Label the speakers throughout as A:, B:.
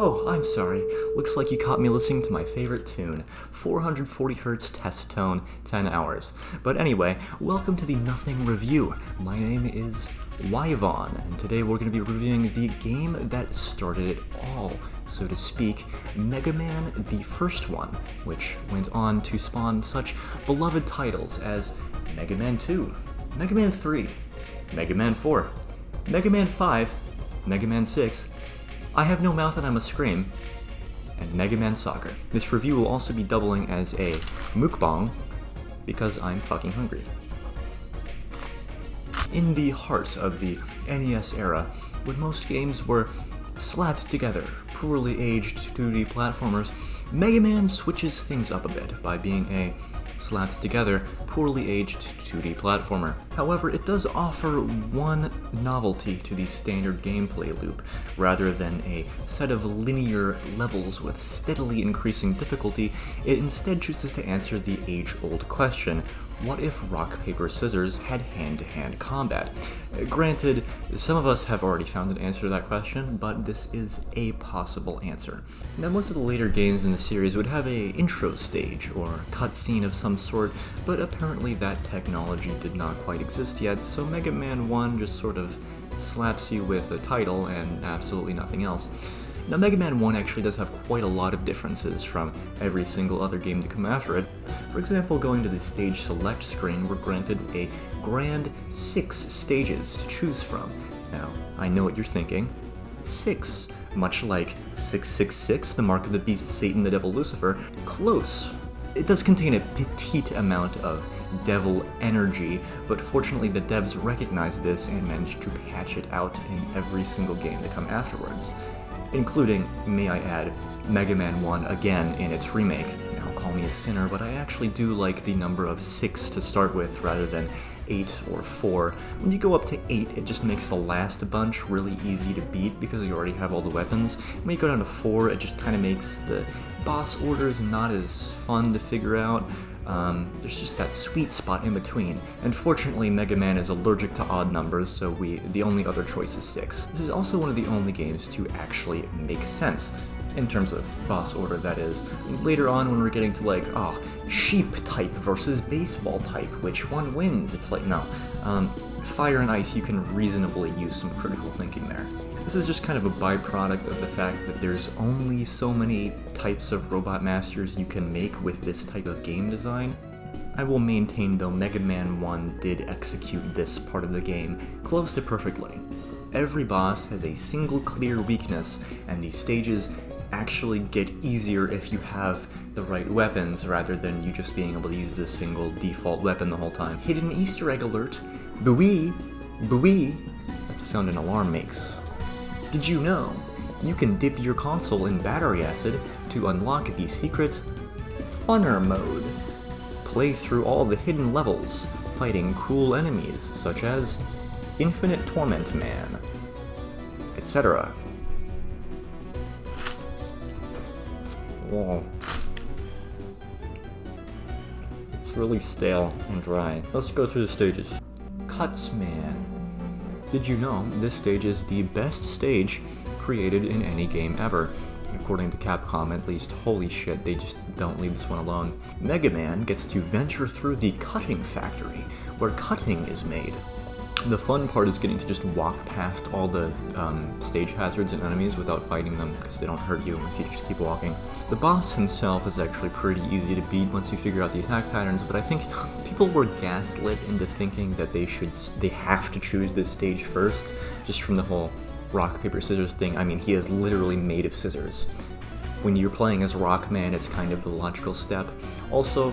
A: Oh, I'm sorry. Looks like you caught me listening to my favorite tune, 440Hz test tone, 10 hours. But anyway, welcome to the Nothing Review. My name is Wyvon, and today we're going to be reviewing the game that started it all, so to speak, Mega Man the first one, which went on to spawn such beloved titles as Mega Man 2, Mega Man 3, Mega Man 4, Mega Man 5, Mega Man 6, I Have No Mouth and I Must Scream, and Mega Man Soccer. This review will also be doubling as a mukbang, because I'm fucking hungry. In the heart of the NES era, when most games were slapped together, poorly aged 2D platformers, Mega Man switches things up a bit by being a slapped together, poorly aged 2D platformer. However, it does offer one novelty to the standard gameplay loop. Rather than a set of linear levels with steadily increasing difficulty, it instead chooses to answer the age-old question: what if rock, paper, scissors had hand-to-hand combat? Granted, some of us have already found an answer to that question, but this is a possible answer. Now, most of the later games in the series would have a intro stage or cutscene of some sort, but apparently that technology did not quite exist yet, so Mega Man 1 just sort of slaps you with a title and absolutely nothing else. Now, Mega Man 1 actually does have quite a lot of differences from every single other game to come after it. For example, going to the stage select screen, we're granted a grand 6 stages to choose from. Now, I know what you're thinking. 6. Much like 666, the Mark of the Beast, Satan, the Devil, Lucifer. Close. It does contain a petite amount of devil energy, but fortunately the devs recognized this and managed to patch it out in every single game to come afterwards. Including, may I add, Mega Man 1 again in its remake. Now, call me a sinner, but I actually do like the number of 6 to start with rather than 8 or 4. When you go up to 8, it just makes the last bunch really easy to beat because you already have all the weapons. When you go down to 4, it just kind of makes the boss orders not as fun to figure out. There's just that sweet spot in between, and fortunately Mega Man is allergic to odd numbers, so the only other choice is 6. This is also one of the only games to actually make sense, in terms of boss order, that is. Later on, when we're getting to sheep type versus baseball type, which one wins? It's like, no. Fire and ice, you can reasonably use some critical thinking there. This is just kind of a byproduct of the fact that there's only so many types of Robot Masters you can make with this type of game design. I will maintain, though, Mega Man 1 did execute this part of the game close to perfectly. Every boss has a single clear weakness, and the stages actually get easier if you have the right weapons rather than you just being able to use this single default weapon the whole time. Hidden Easter egg alert. Booey! Booey! That's the sound an alarm makes. Did you know you can dip your console in battery acid to unlock the secret Funner mode? Play through all the hidden levels, fighting cruel enemies such as Infinite Torment Man, etc. Whoa. It's really stale and dry. Let's go through the stages. Cuts Man. Did you know this stage is the best stage created in any game ever? According to Capcom, at least. Holy shit, they just don't leave this one alone. Mega Man gets to venture through the cutting factory, where cutting is made. The fun part is getting to just walk past all the stage hazards and enemies without fighting them, because they don't hurt you if you just keep walking. The boss himself is actually pretty easy to beat once you figure out the attack patterns, but I think people were gaslit into thinking that they have to choose this stage first, just from the whole rock, paper, scissors thing. I mean, he is literally made of scissors. When you're playing as Rockman, it's kind of the logical step. Also,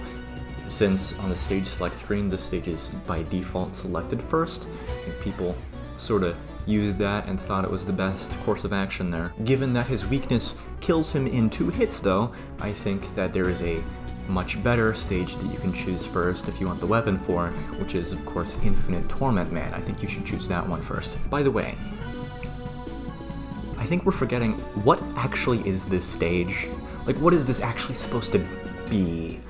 A: since on the stage select screen, this stage is by default selected first, I think people sort of used that and thought it was the best course of action there. Given that his weakness kills him in 2 hits though, I think that there is a much better stage that you can choose first if you want the weapon for, which is of course Infinite Torment Man. I think you should choose that one first. By the way, I think we're forgetting, what actually is this stage? Like, what is this actually supposed to be?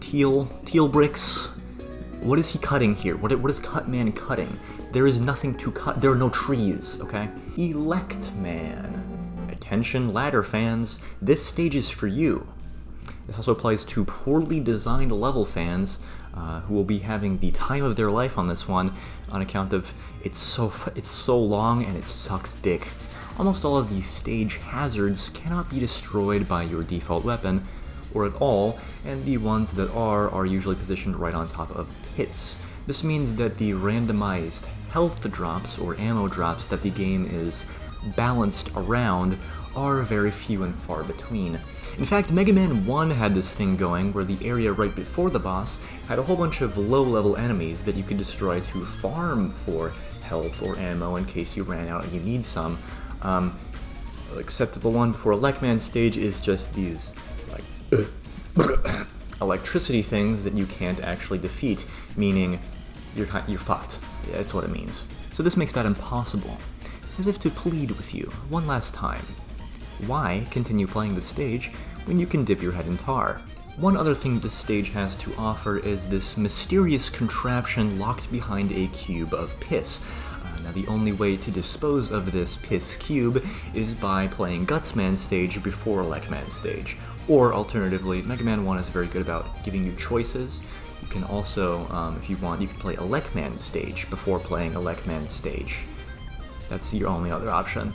A: Teal bricks? What is he cutting here? What is Cutman cutting? There is nothing to cut. There are no trees, okay? Elect Man. Attention ladder fans, this stage is for you. This also applies to poorly designed level fans who will be having the time of their life on this one on account of it's so long and it sucks dick. Almost all of the stage hazards cannot be destroyed by your default weapon, or at all, and the ones that are usually positioned right on top of pits. This means that the randomized health drops or ammo drops that the game is balanced around are very few and far between. In fact, Mega Man 1 had this thing going where the area right before the boss had a whole bunch of low-level enemies that you could destroy to farm for health or ammo in case you ran out and you need some. Except that the one before Elecman stage is just these, like, electricity things that you can't actually defeat, meaning you're fucked. Yeah, that's what it means. So this makes that impossible. As if to plead with you, one last time. Why continue playing the stage when you can dip your head in tar? One other thing this stage has to offer is this mysterious contraption locked behind a cube of piss. Now the only way to dispose of this piss cube is by playing Gutsman stage before Elecman stage. Or alternatively, Mega Man 1 is very good about giving you choices. You can also, if you want, you can play Elecman stage before playing Elecman stage. That's your only other option.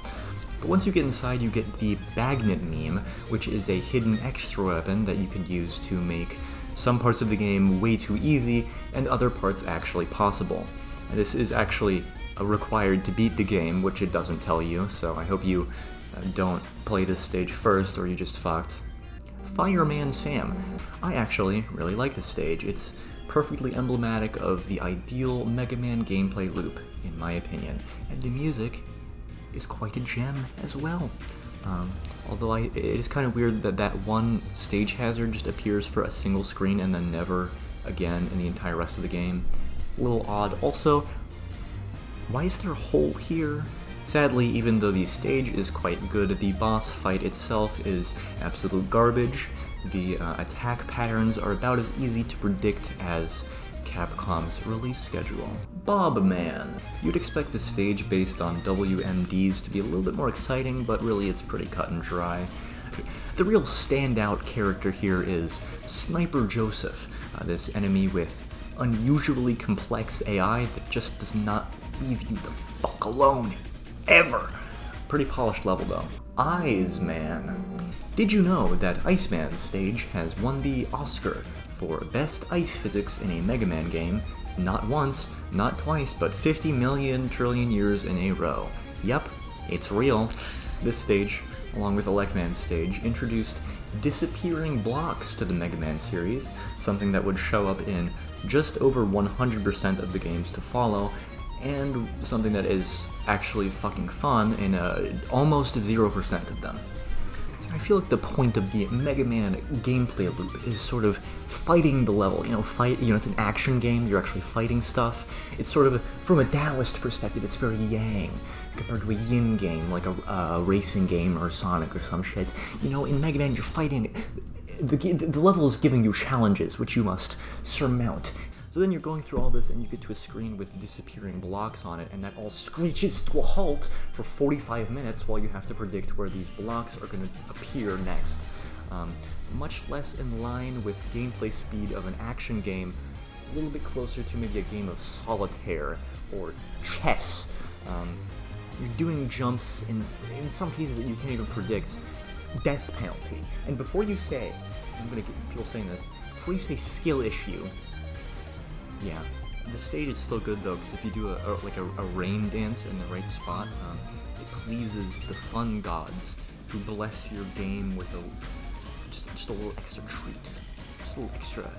A: But once you get inside, you get the Bagnet meme, which is a hidden extra weapon that you can use to make some parts of the game way too easy and other parts actually possible. And this is actually required to beat the game, which it doesn't tell you, so I hope you don't play this stage first or you just fucked. Fireman Sam. I actually really like this stage. It's perfectly emblematic of the ideal Mega Man gameplay loop, in my opinion, and the music is quite a gem as well. Although it is kind of weird that that one stage hazard just appears for a single screen and then never again in the entire rest of the game. A little odd. Also, why is there a hole here? Sadly, even though the stage is quite good, the boss fight itself is absolute garbage. The attack patterns are about as easy to predict as Capcom's release schedule. Bob Man. You'd expect the stage based on WMDs to be a little bit more exciting, but really it's pretty cut and dry. The real standout character here is Sniper Joseph, this enemy with unusually complex AI that just does not leave you the fuck alone, ever. Pretty polished level though. Eyes Man. Did you know that Iceman stage has won the Oscar for Best Ice Physics in a Mega Man game, not once, not twice, but 50 million trillion years in a row? Yup, it's real. This stage, along with Elecman stage, introduced disappearing blocks to the Mega Man series, something that would show up in just over 100% of the games to follow, and something that is actually fucking fun in almost 0% of them. I feel like the point of the Mega Man gameplay loop is sort of fighting the level. It's an action game, you're actually fighting stuff. It's sort of, from a Taoist perspective, it's very yang, compared to a yin game, like a racing game or Sonic or some shit. In Mega Man, you're fighting, the level is giving you challenges, which you must surmount. So then you're going through all this and you get to a screen with disappearing blocks on it, and that all screeches to a halt for 45 minutes while you have to predict where these blocks are going to appear next. Much less in line with gameplay speed of an action game, a little bit closer to maybe a game of solitaire or chess. You're doing jumps in some cases that you can't even predict. Death penalty. And before you say, I'm going to get people saying this, before you say skill issue, yeah, the stage is still good though, because if you do a rain dance in the right spot, it pleases the fun gods who bless your game with just a little extra treat, just a little extra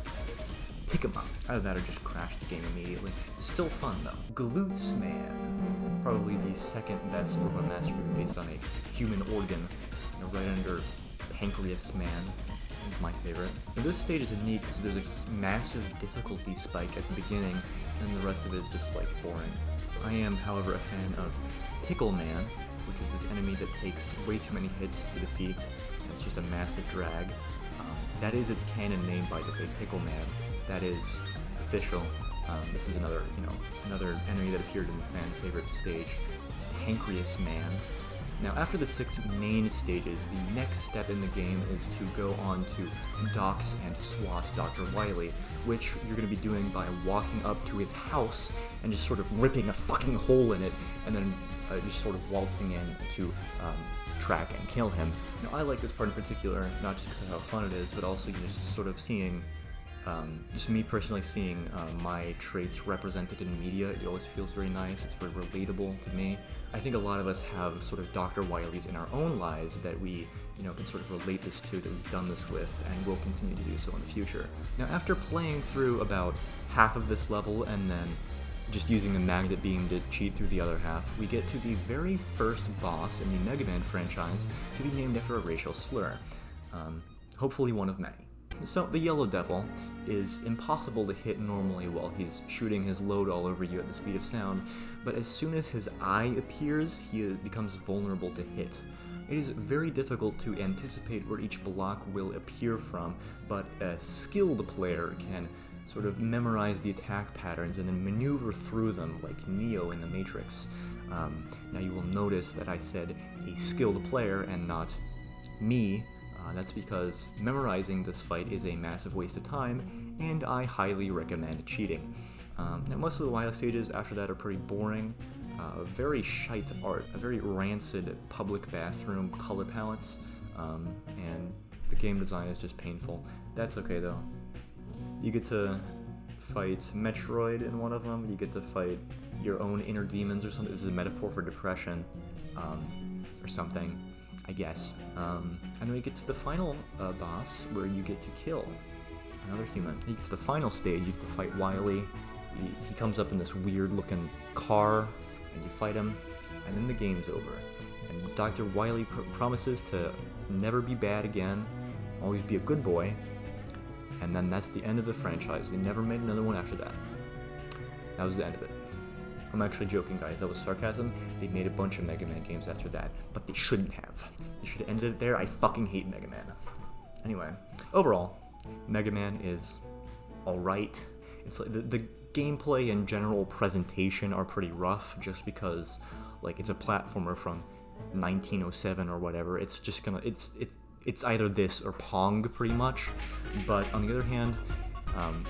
A: pick 'em up. Either that or just crash the game immediately. Still fun though. Glutes Man, probably the second best robot master movie based on a human organ, right under Pancreas Man. My favorite. Now, this stage is neat because there's a massive difficulty spike at the beginning, and the rest of it is just like boring. I am, however, a fan of Pickle Man, which is this enemy that takes way too many hits to defeat, and it's just a massive drag. That is its canon name, by the way, Pickle Man. That is official. This is another enemy that appeared in the fan favorite stage, Pancreas Man. Now, after the 6 main stages, the next step in the game is to go on to dox and swat Dr. Wily, which you're going to be doing by walking up to his house and just sort of ripping a fucking hole in it, and then just sort of waltzing in to track and kill him. Now, I like this part in particular, not just because of how fun it is, but also just sort of seeing, just me personally seeing my traits represented in media. It always feels very nice. It's very relatable to me. I think a lot of us have sort of Dr. Wiley's in our own lives that we, can sort of relate this to, that we've done this with, and will continue to do so in the future. Now, after playing through about half of this level and then just using the magnet beam to cheat through the other half, we get to the very first boss in the Mega Man franchise to be named after a racial slur. Hopefully one of many. So, the Yellow Devil is impossible to hit normally while he's shooting his load all over you at the speed of sound, but as soon as his eye appears, he becomes vulnerable to hit. It is very difficult to anticipate where each block will appear from, but a skilled player can sort of memorize the attack patterns and then maneuver through them like Neo in the Matrix. Now you will notice that I said a skilled player and not me. That's because memorizing this fight is a massive waste of time, and I highly recommend cheating. Now most of the Wily stages after that are pretty boring, very shite art, a very rancid public bathroom color palettes, and the game design is just painful. That's okay though. You get to fight Metroid in one of them, you get to fight your own inner demons or something. This is a metaphor for depression, or something, I guess. And then we get to the final boss, where you get to kill another human. You get to the final stage, you get to fight Wily. He comes up in this weird-looking car, and you fight him, and then the game's over. And Dr. Wily promises to never be bad again, always be a good boy, and then that's the end of the franchise. They never made another one after that. That was the end of it. I'm actually joking, guys. That was sarcasm. They made a bunch of Mega Man games after that, but they shouldn't have. They should have ended it there. I fucking hate Mega Man. Anyway, overall, Mega Man is alright. It's like the gameplay and general presentation are pretty rough, just because, like, it's a platformer from 1907 or whatever. It's just gonna, it's either this or Pong, pretty much. But on the other hand,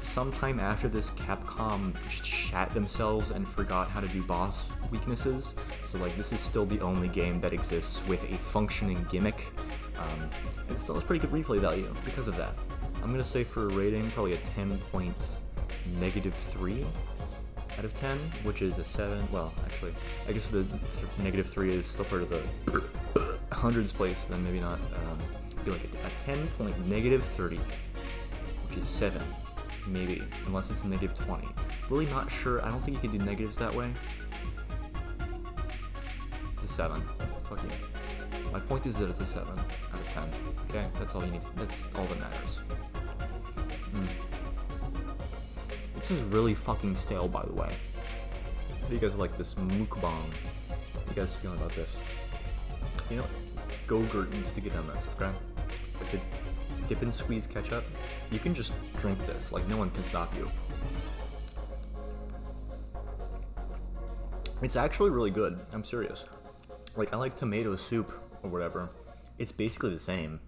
A: sometime after this, Capcom just shat themselves and forgot how to do boss weaknesses. So, like, this is still the only game that exists with a functioning gimmick. And it still has pretty good replay value because of that. I'm gonna say for a rating, probably a 10.3 out of 10, which is a 7. Well, actually, I guess the -3 is still part of the hundreds place, then maybe not. Be like a 10.30, which is 7. Maybe, unless it's -20. Really not sure. I don't think you can do negatives that way. It's a 7. Fuck yeah. My point is that it's a 7 out of 10. Okay, that's all you need. That's all that matters. This is really fucking stale, by the way. How do you guys like this mukbang? How you guys feeling about this? You know, Go-Gurt needs to get on this, okay? Like the dip and squeeze ketchup. You can just drink this, like no one can stop you. It's actually really good, I'm serious. Like, I like tomato soup or whatever. It's basically the same.